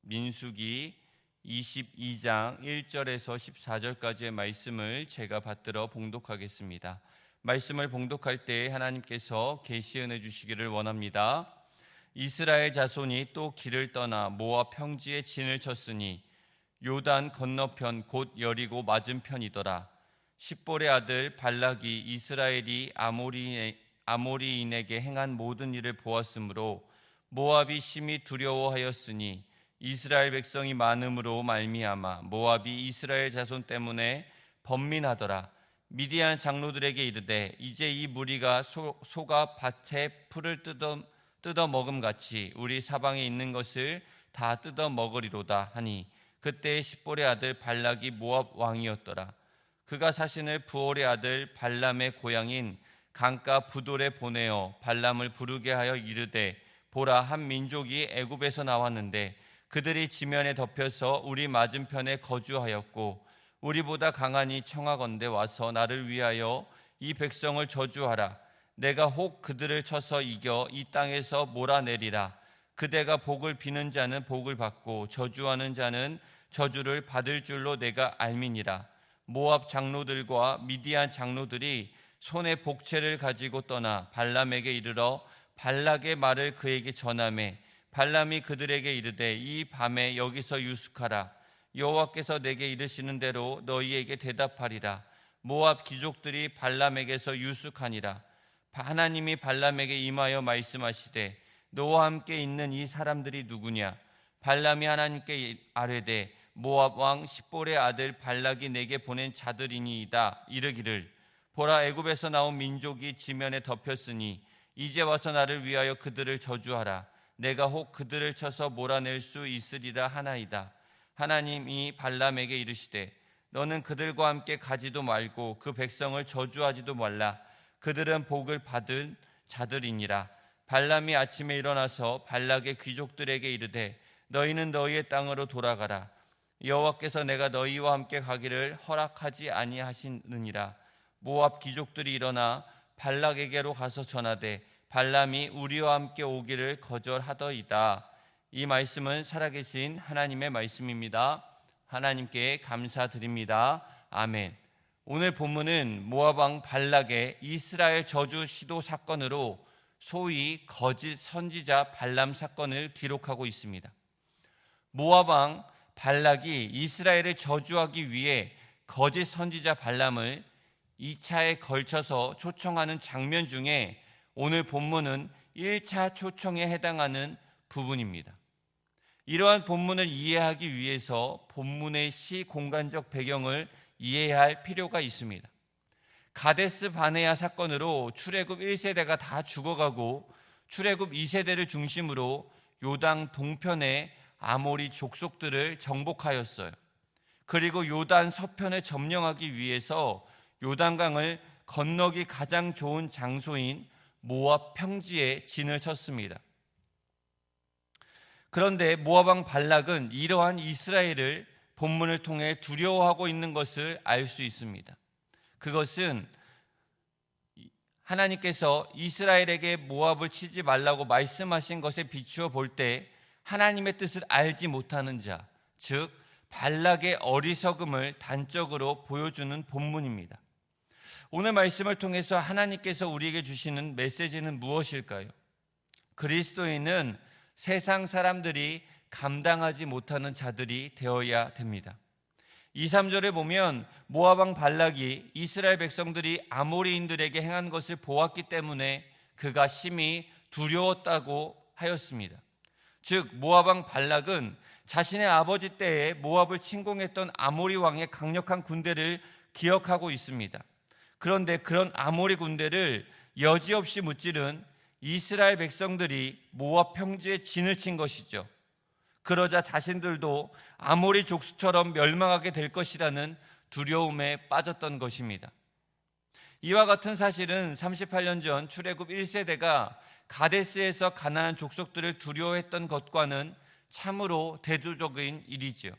민수기 22장 1절에서 14절까지의 말씀을 제가 받들어 봉독하겠습니다. 말씀을 봉독할 때 하나님께서 계시 은혜 주시기를 원합니다. 이스라엘 자손이 또 길을 떠나 모압 평지에 진을 쳤으니 요단 건너편 곧 여리고 맞은편이더라. 십볼의 아들 발락이 이스라엘이 아모리인에게 행한 모든 일을 보았으므로 모압이 심히 두려워하였으니 이스라엘 백성이 많음으로 말미암아 모압이 이스라엘 자손 때문에 번민하더라. 미디안 장로들에게 이르되 이제 이 무리가 소가 밭에 풀을 뜯어 먹음같이 우리 사방에 있는 것을 다 뜯어 먹으리로다 하니 그때 십볼의 아들 발락이 모압 왕이었더라. 그가 사신을 부올의 아들 발람의 고향인 강가 부돌에 보내어 발람을 부르게 하여 이르되 보라, 한 민족이 애굽에서 나왔는데 그들이 지면에 덮여서 우리 맞은편에 거주하였고 우리보다 강하니 청하건대 와서 나를 위하여 이 백성을 저주하라. 내가 혹 그들을 쳐서 이겨 이 땅에서 몰아내리라. 그대가 복을 비는 자는 복을 받고 저주하는 자는 저주를 받을 줄로 내가 알미니라. 모압 장로들과 미디안 장로들이 손에 복채를 가지고 떠나 발람에게 이르러 발락의 말을 그에게 전하매 발람이 그들에게 이르되 이 밤에 여기서 유숙하라. 여호와께서 내게 이르시는 대로 너희에게 대답하리라. 모압 귀족들이 발람에게서 유숙하니라. 하나님이 발람에게 임하여 말씀하시되 너와 함께 있는 이 사람들이 누구냐? 발람이 하나님께 아뢰되 모압 왕 십볼의 아들 발락이 내게 보낸 자들이니이다. 이르기를 보라, 애굽에서 나온 민족이 지면에 덮였으니 이제 와서 나를 위하여 그들을 저주하라. 내가 혹 그들을 쳐서 몰아낼 수 있으리라 하나이다. 하나님이 발람에게 이르시되 너는 그들과 함께 가지도 말고 그 백성을 저주하지도 말라. 그들은 복을 받은 자들이니라. 발람이 아침에 일어나서 발락의 귀족들에게 이르되 너희는 너희의 땅으로 돌아가라. 여호와께서 내가 너희와 함께 가기를 허락하지 아니하시느니라. 모압 귀족들이 일어나 발락에게로 가서 전하되 발람이 우리와 함께 오기를 거절하더이다. 이 말씀은 살아계신 하나님의 말씀입니다. 하나님께 감사드립니다. 아멘. 오늘 본문은 모압 왕 발락의 이스라엘 저주 시도 사건으로 소위 거짓 선지자 발람 사건을 기록하고 있습니다. 모압 왕 발락이 이스라엘을 저주하기 위해 거짓 선지자 발람을 2차에 걸쳐서 초청하는 장면 중에 오늘 본문은 1차 초청에 해당하는 부분입니다. 이러한 본문을 이해하기 위해서 본문의 시 공간적 배경을 이해해야 할 필요가 있습니다. 가데스 바네아 사건으로 출애굽 1세대가 다 죽어가고 출애굽 2세대를 중심으로 요단 동편의 아모리 족속들을 정복하였어요. 그리고 요단 서편을 점령하기 위해서 요단강을 건너기 가장 좋은 장소인 모압 평지에 진을 쳤습니다. 그런데 모압 왕 발락은 이러한 이스라엘을 본문을 통해 두려워하고 있는 것을 알 수 있습니다. 그것은 하나님께서 이스라엘에게 모압을 치지 말라고 말씀하신 것에 비추어 볼 때 하나님의 뜻을 알지 못하는 자, 즉 발락의 어리석음을 단적으로 보여주는 본문입니다. 오늘 말씀을 통해서 하나님께서 우리에게 주시는 메시지는 무엇일까요? 그리스도인은 세상 사람들이 감당하지 못하는 자들이 되어야 됩니다. 2, 3절에 보면 모압 왕 발락이 이스라엘 백성들이 아모리인들에게 행한 것을 보았기 때문에 그가 심히 두려웠다고 하였습니다. 즉 모압 왕 발락은 자신의 아버지 때에 모압을 침공했던 아모리 왕의 강력한 군대를 기억하고 있습니다. 그런데 그런 아모리 군대를 여지없이 무찌른 이스라엘 백성들이 모압 평지에 진을 친 것이죠. 그러자 자신들도 아모리 족수처럼 멸망하게 될 것이라는 두려움에 빠졌던 것입니다. 이와 같은 사실은 38년 전 출애굽 1세대가 가데스에서 가나안 족속들을 두려워했던 것과는 참으로 대조적인 일이지요.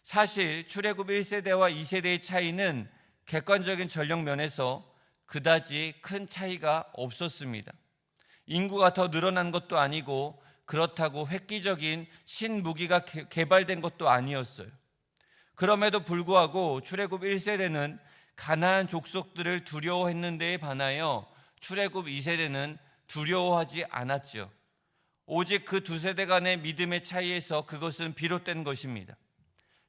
사실 출애굽 1세대와 2세대의 차이는 객관적인 전력 면에서 그다지 큰 차이가 없었습니다. 인구가 더 늘어난 것도 아니고 그렇다고 획기적인 신무기가 개발된 것도 아니었어요. 그럼에도 불구하고 출애굽 1세대는 가나안 족속들을 두려워했는 데에 반하여 출애굽 2세대는 두려워하지 않았죠. 오직 그 두 세대 간의 믿음의 차이에서 그것은 비롯된 것입니다.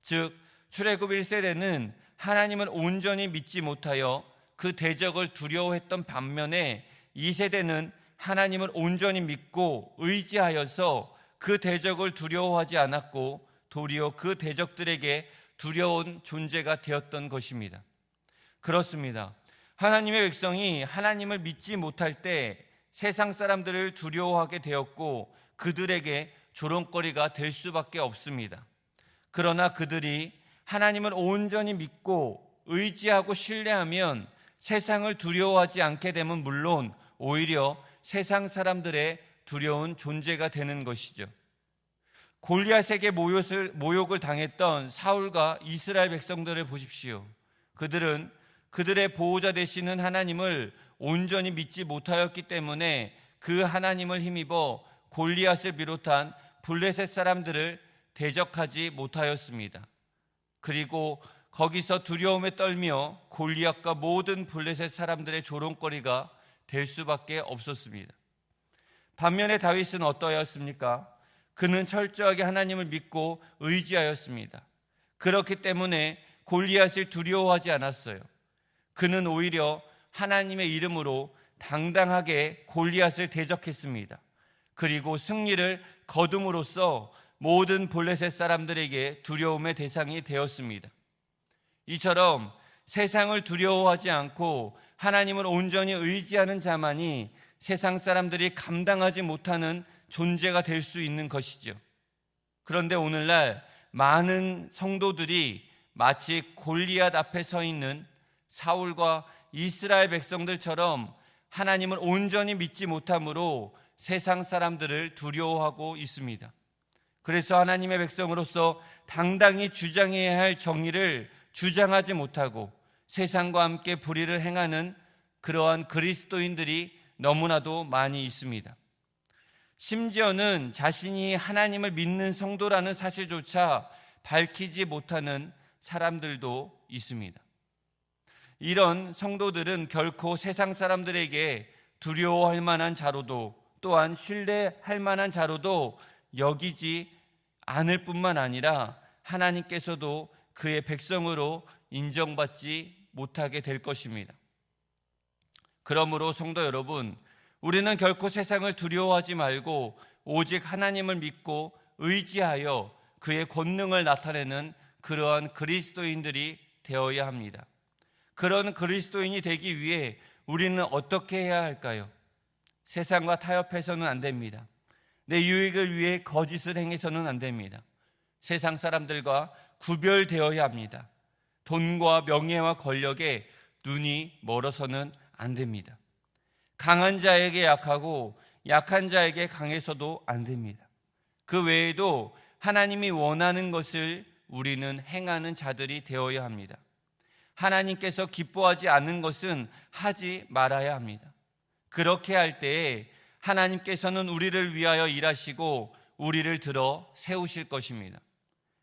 즉 출애굽 1세대는 하나님을 온전히 믿지 못하여 그 대적을 두려워했던 반면에 2세대는 하나님을 온전히 믿고 의지하여서 그 대적을 두려워하지 않았고 도리어 그 대적들에게 두려운 존재가 되었던 것입니다. 그렇습니다. 하나님의 백성이 하나님을 믿지 못할 때 세상 사람들을 두려워하게 되었고 그들에게 조롱거리가 될 수밖에 없습니다. 그러나 그들이 하나님을 온전히 믿고 의지하고 신뢰하면 세상을 두려워하지 않게 되면 물론 오히려 세상 사람들의 두려운 존재가 되는 것이죠. 골리앗에게 모욕을 당했던 사울과 이스라엘 백성들을 보십시오. 그들은 그들의 보호자 되시는 하나님을 온전히 믿지 못하였기 때문에 그 하나님을 힘입어 골리앗을 비롯한 블레셋 사람들을 대적하지 못하였습니다. 그리고 거기서 두려움에 떨며 골리앗과 모든 블레셋 사람들의 조롱거리가 될 수밖에 없었습니다. 반면에 다윗은 어떠하였습니까? 그는 철저하게 하나님을 믿고 의지하였습니다. 그렇기 때문에 골리앗을 두려워하지 않았어요. 그는 오히려 하나님의 이름으로 당당하게 골리앗을 대적했습니다. 그리고 승리를 거둠으로써 모든 블레셋 사람들에게 두려움의 대상이 되었습니다. 이처럼 세상을 두려워하지 않고 하나님을 온전히 의지하는 자만이 세상 사람들이 감당하지 못하는 존재가 될 수 있는 것이죠. 그런데 오늘날 많은 성도들이 마치 골리앗 앞에 서 있는 사울과 이스라엘 백성들처럼 하나님을 온전히 믿지 못함으로 세상 사람들을 두려워하고 있습니다. 그래서 하나님의 백성으로서 당당히 주장해야 할 정의를 주장하지 못하고 세상과 함께 불의를 행하는 그러한 그리스도인들이 너무나도 많이 있습니다. 심지어는 자신이 하나님을 믿는 성도라는 사실조차 밝히지 못하는 사람들도 있습니다. 이런 성도들은 결코 세상 사람들에게 두려워할 만한 자로도 또한 신뢰할 만한 자로도 여기지 않을 뿐만 아니라 하나님께서도 그의 백성으로 인정받지 못하게 될 것입니다. 그러므로 성도 여러분, 우리는 결코 세상을 두려워하지 말고 오직 하나님을 믿고 의지하여 그의 권능을 나타내는 그러한 그리스도인들이 되어야 합니다. 그런 그리스도인이 되기 위해 우리는 어떻게 해야 할까요? 세상과 타협해서는 안 됩니다. 내 유익을 위해 거짓을 행해서는 안 됩니다. 세상 사람들과 구별되어야 합니다. 돈과 명예와 권력에 눈이 멀어서는 안 됩니다. 강한 자에게 약하고 약한 자에게 강해서도 안 됩니다. 그 외에도 하나님이 원하는 것을 우리는 행하는 자들이 되어야 합니다. 하나님께서 기뻐하지 않는 것은 하지 말아야 합니다. 그렇게 할 때에 하나님께서는 우리를 위하여 일하시고 우리를 들어 세우실 것입니다.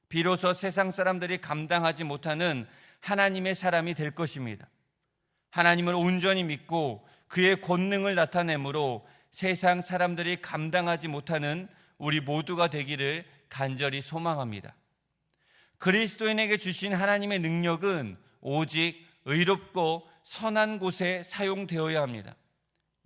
비로소 세상 사람들이 감당하지 못하는 하나님의 사람이 될 것입니다. 하나님을 온전히 믿고 그의 권능을 나타내므로 세상 사람들이 감당하지 못하는 우리 모두가 되기를 간절히 소망합니다. 그리스도인에게 주신 하나님의 능력은 오직 의롭고 선한 곳에 사용되어야 합니다.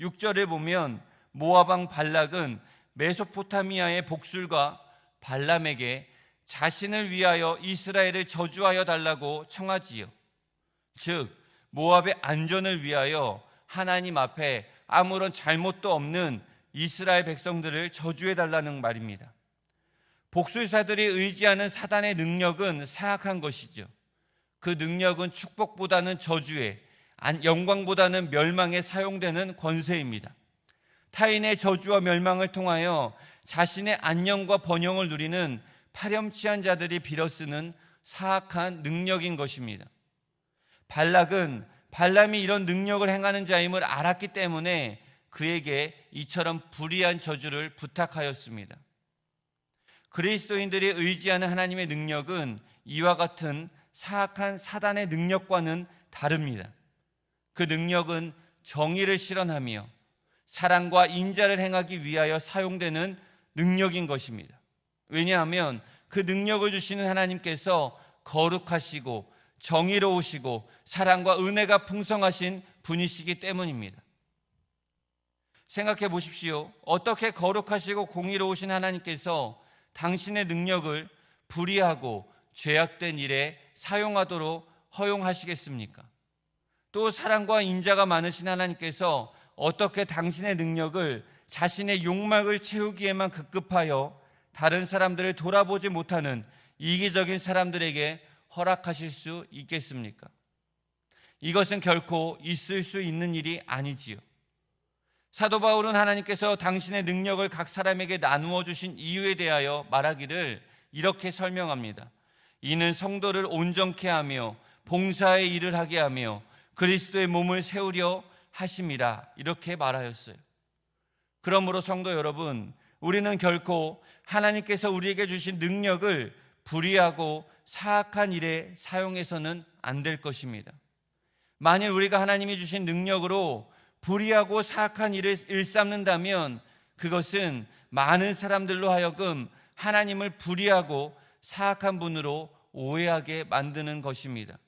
6절을 보면 모압 왕 발락은 메소포타미아의 복술과 발람에게 자신을 위하여 이스라엘을 저주하여 달라고 청하지요. 즉 모압의 안전을 위하여 하나님 앞에 아무런 잘못도 없는 이스라엘 백성들을 저주해 달라는 말입니다. 복술사들이 의지하는 사단의 능력은 사악한 것이죠. 그 능력은 축복보다는 저주에, 영광보다는 멸망에 사용되는 권세입니다. 타인의 저주와 멸망을 통하여 자신의 안녕과 번영을 누리는 파렴치한 자들이 빌어쓰는 사악한 능력인 것입니다. 발락은 발람이 이런 능력을 행하는 자임을 알았기 때문에 그에게 이처럼 불의한 저주를 부탁하였습니다. 그리스도인들이 의지하는 하나님의 능력은 이와 같은 사악한 사단의 능력과는 다릅니다. 그 능력은 정의를 실현하며 사랑과 인자를 행하기 위하여 사용되는 능력인 것입니다. 왜냐하면 그 능력을 주시는 하나님께서 거룩하시고 정의로우시고 사랑과 은혜가 풍성하신 분이시기 때문입니다. 생각해 보십시오. 어떻게 거룩하시고 공의로우신 하나님께서 당신의 능력을 불의하고 죄악된 일에 사용하도록 허용하시겠습니까? 또 사랑과 인자가 많으신 하나님께서 어떻게 당신의 능력을 자신의 욕망을 채우기에만 급급하여 다른 사람들을 돌아보지 못하는 이기적인 사람들에게 허락하실 수 있겠습니까? 이것은 결코 있을 수 있는 일이 아니지요. 사도 바울은 하나님께서 당신의 능력을 각 사람에게 나누어 주신 이유에 대하여 말하기를 이렇게 설명합니다. 이는 성도를 온전케 하며 봉사의 일을 하게 하며 그리스도의 몸을 세우려 하심이라, 이렇게 말하였어요. 그러므로 성도 여러분, 우리는 결코 하나님께서 우리에게 주신 능력을 불의하고 사악한 일에 사용해서는 안 될 것입니다. 만일 우리가 하나님이 주신 능력으로 불의하고 사악한 일을 일삼는다면 그것은 많은 사람들로 하여금 하나님을 불의하고 사악한 분으로 오해하게 만드는 것입니다.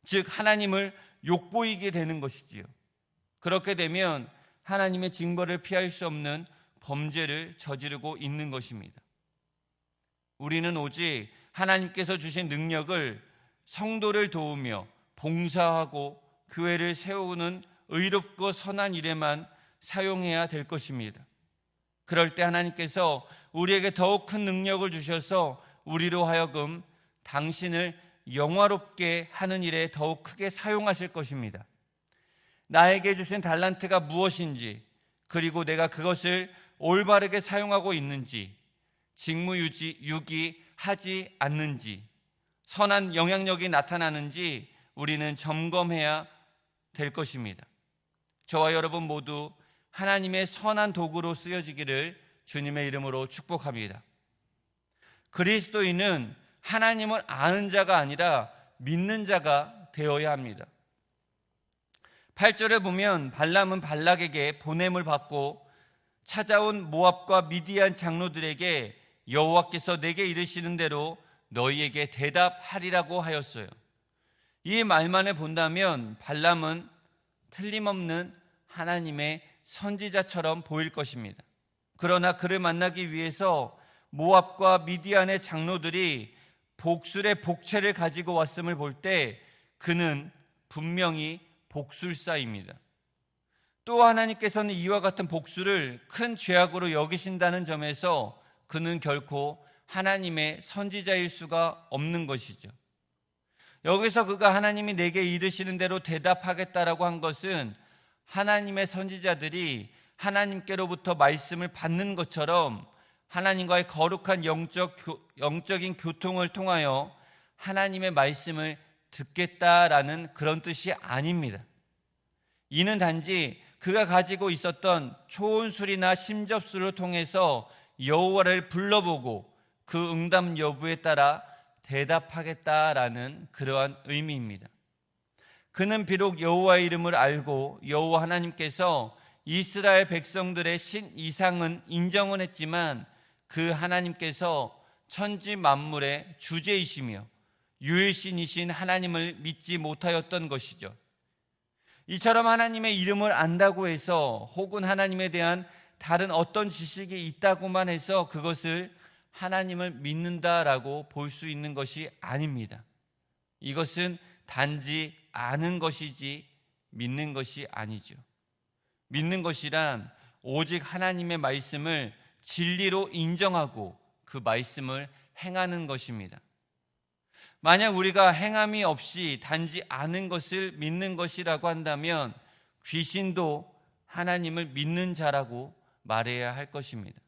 즉 하나님을 욕보이게 되는 것이지요. 그렇게 되면 하나님의 징벌을 피할 수 없는 범죄를 저지르고 있는 것입니다. 우리는 오직 하나님께서 주신 능력을 성도를 도우며 봉사하고 교회를 세우는 의롭고 선한 일에만 사용해야 될 것입니다. 그럴 때 하나님께서 우리에게 더욱 큰 능력을 주셔서 우리로 하여금 당신을 영화롭게 하는 일에 더욱 크게 사용하실 것입니다. 나에게 주신 달란트가 무엇인지, 그리고 내가 그것을 올바르게 사용하고 있는지, 직무유기하지 않는지, 선한 영향력이 나타나는지 우리는 점검해야 될 것입니다. 저와 여러분 모두 하나님의 선한 도구로 쓰여지기를 주님의 이름으로 축복합니다. 그리스도인은 하나님을 아는 자가 아니라 믿는 자가 되어야 합니다. 8절에 보면 발람은 발락에게 보냄을 받고 찾아온 모압과 미디안 장로들에게 여호와께서 내게 이르시는 대로 너희에게 대답하리라고 하였어요. 이 말만을 본다면 발람은 틀림없는 하나님의 선지자처럼 보일 것입니다. 그러나 그를 만나기 위해서 모압과 미디안의 장로들이 복술의 복채를 가지고 왔음을 볼 때 그는 분명히 복술사입니다. 또 하나님께서는 이와 같은 복술을 큰 죄악으로 여기신다는 점에서 그는 결코 하나님의 선지자일 수가 없는 것이죠. 여기서 그가 하나님이 내게 이르시는 대로 대답하겠다라고 한 것은 하나님의 선지자들이 하나님께로부터 말씀을 받는 것처럼 하나님과의 거룩한 영적인 교통을 통하여 하나님의 말씀을 듣겠다라는 그런 뜻이 아닙니다. 이는 단지 그가 가지고 있었던 초혼술이나 심접술을 통해서 여호와를 불러보고 그 응답 여부에 따라 대답하겠다라는 그러한 의미입니다. 그는 비록 여호와의 이름을 알고 여호와 하나님께서 이스라엘 백성들의 신 이상은 인정은 했지만 그 하나님께서 천지 만물의 주제이시며 유일신이신 하나님을 믿지 못하였던 것이죠. 이처럼 하나님의 이름을 안다고 해서 혹은 하나님에 대한 다른 어떤 지식이 있다고만 해서 그것을 하나님을 믿는다라고 볼 수 있는 것이 아닙니다. 이것은 단지 아는 것이지 믿는 것이 아니죠. 믿는 것이란 오직 하나님의 말씀을 진리로 인정하고 그 말씀을 행하는 것입니다. 만약 우리가 행함이 없이 단지 아는 것을 믿는 것이라고 한다면 귀신도 하나님을 믿는 자라고 말해야 할 것입니다.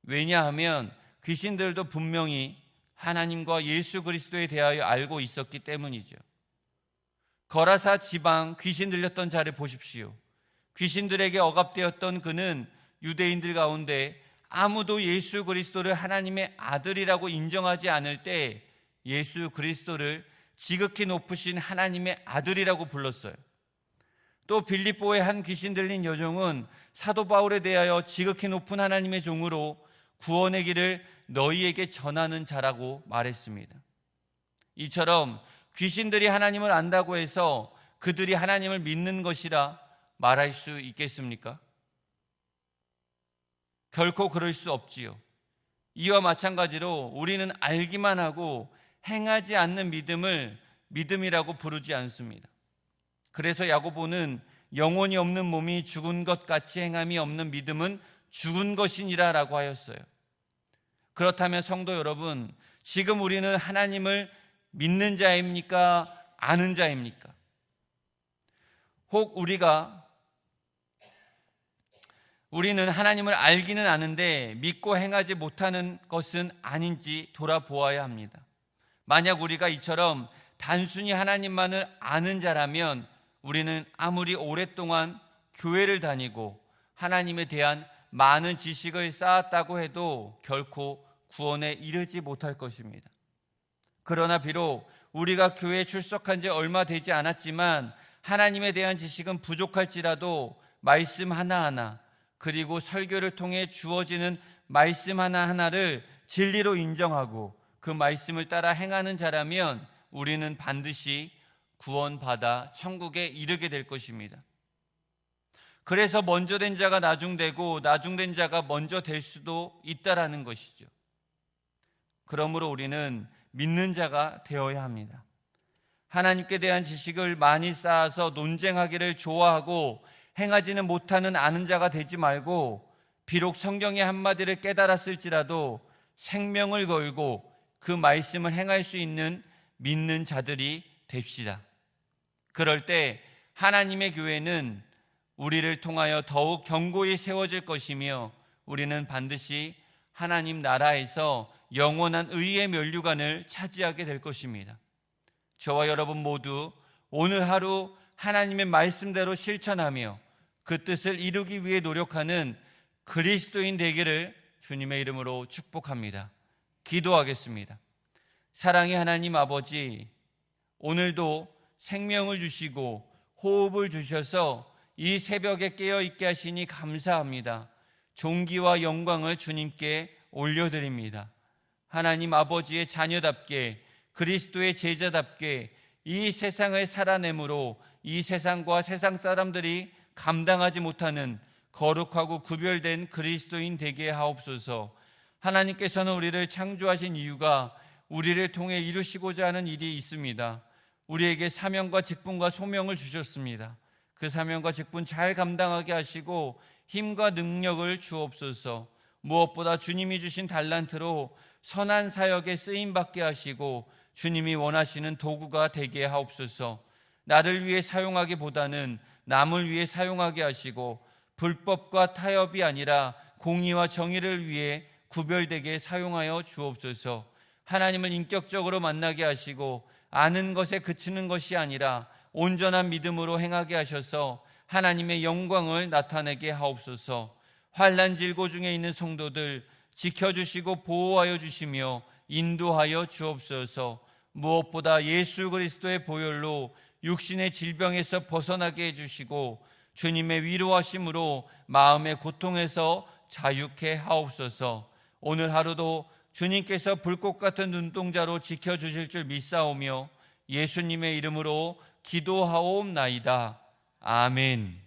왜냐하면 귀신들도 분명히 하나님과 예수 그리스도에 대하여 알고 있었기 때문이죠. 거라사 지방 귀신 들렸던 자를 보십시오. 귀신들에게 억압되었던 그는 유대인들 가운데 아무도 예수 그리스도를 하나님의 아들이라고 인정하지 않을 때 예수 그리스도를 지극히 높으신 하나님의 아들이라고 불렀어요. 또 빌립보의 한 귀신 들린 여종은 사도 바울에 대하여 지극히 높은 하나님의 종으로 구원의 길을 너희에게 전하는 자라고 말했습니다. 이처럼 귀신들이 하나님을 안다고 해서 그들이 하나님을 믿는 것이라 말할 수 있겠습니까? 결코 그럴 수 없지요. 이와 마찬가지로 우리는 알기만 하고 행하지 않는 믿음을 믿음이라고 부르지 않습니다. 그래서 야고보는 영혼이 없는 몸이 죽은 것 같이 행함이 없는 믿음은 죽은 것이니라 라고 하였어요. 그렇다면 성도 여러분, 지금 우리는 하나님을 믿는 자입니까? 아는 자입니까? 혹 우리는 하나님을 알기는 아는데 믿고 행하지 못하는 것은 아닌지 돌아보아야 합니다. 만약 우리가 이처럼 단순히 하나님만을 아는 자라면 우리는 아무리 오랫동안 교회를 다니고 하나님에 대한 많은 지식을 쌓았다고 해도 결코 구원에 이르지 못할 것입니다. 그러나 비록 우리가 교회에 출석한 지 얼마 되지 않았지만 하나님에 대한 지식은 부족할지라도 말씀 하나하나 그리고 설교를 통해 주어지는 말씀 하나하나를 진리로 인정하고 그 말씀을 따라 행하는 자라면 우리는 반드시 구원받아 천국에 이르게 될 것입니다. 그래서 먼저 된 자가 나중되고 나중된 자가 먼저 될 수도 있다라는 것이죠. 그러므로 우리는 믿는 자가 되어야 합니다. 하나님께 대한 지식을 많이 쌓아서 논쟁하기를 좋아하고 행하지는 못하는 아는 자가 되지 말고 비록 성경의 한마디를 깨달았을지라도 생명을 걸고 그 말씀을 행할 수 있는 믿는 자들이 됩시다. 그럴 때 하나님의 교회는 우리를 통하여 더욱 견고히 세워질 것이며 우리는 반드시 하나님 나라에서 영원한 의의 면류관을 차지하게 될 것입니다. 저와 여러분 모두 오늘 하루 하나님의 말씀대로 실천하며 그 뜻을 이루기 위해 노력하는 그리스도인 되기를 주님의 이름으로 축복합니다. 기도하겠습니다. 사랑의 하나님 아버지, 오늘도 생명을 주시고 호흡을 주셔서 이 새벽에 깨어있게 하시니 감사합니다. 존귀와 영광을 주님께 올려드립니다. 하나님 아버지의 자녀답게 그리스도의 제자답게 이 세상을 살아내므로 이 세상과 세상 사람들이 감당하지 못하는 거룩하고 구별된 그리스도인 되게 하옵소서. 하나님께서는 우리를 창조하신 이유가 우리를 통해 이루시고자 하는 일이 있습니다. 우리에게 사명과 직분과 소명을 주셨습니다. 그 사명과 직분 잘 감당하게 하시고 힘과 능력을 주옵소서. 무엇보다 주님이 주신 달란트로 선한 사역에 쓰임받게 하시고 주님이 원하시는 도구가 되게 하옵소서. 나를 위해 사용하기보다는 남을 위해 사용하게 하시고 불법과 타협이 아니라 공의와 정의를 위해 구별되게 사용하여 주옵소서. 하나님을 인격적으로 만나게 하시고 아는 것에 그치는 것이 아니라 온전한 믿음으로 행하게 하셔서 하나님의 영광을 나타내게 하옵소서. 환난 질고 중에 있는 성도들 지켜주시고 보호하여 주시며 인도하여 주옵소서. 무엇보다 예수 그리스도의 보혈로 육신의 질병에서 벗어나게 해주시고 주님의 위로하심으로 마음의 고통에서 자유케 하옵소서. 오늘 하루도 주님께서 불꽃 같은 눈동자로 지켜주실 줄 믿사오며 예수님의 이름으로 기도하옵나이다. 아멘.